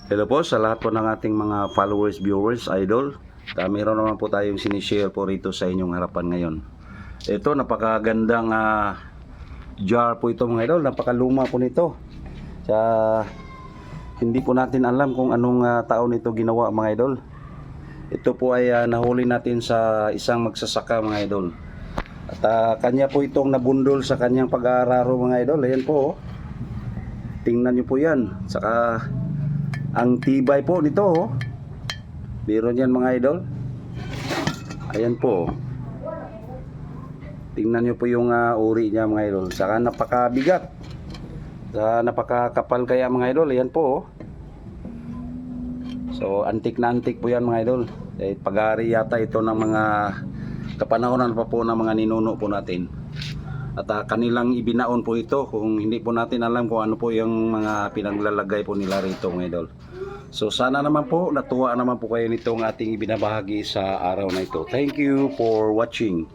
Hello po sa lahat po ng ating mga followers, viewers, idol. Meron naman po tayong sinishare po rito sa inyong harapan ngayon. Ito, napakagandang jar po ito mga idol. Napakaluma po nito. Hindi po natin alam kung anong taon ito ginawa mga idol. Ito po ay nahuli natin sa isang magsasaka mga idol. At kanya po itong nabundol sa kanyang pag-aararo mga idol. Ayan po. Tingnan nyo po yan. Saka ang tibay po nito, oh. Meron yan mga idol. Ayan po. Tingnan nyo po yung uri niya mga idol. Saka napakabigat. Saka napakakapal kaya mga idol. Ayan po, oh. So antik na antik po yan mga idol. Pag-aari yata ito ng mga kapanahonan pa po ng mga ninuno po natin. At kanilang ibinaon po ito, kung hindi po natin alam kung ano po yung mga pinaglalagay po nila rito mga idol. So sana naman po natuwa naman po kayo nitong ating ibinabahagi sa araw na ito. Thank you for watching.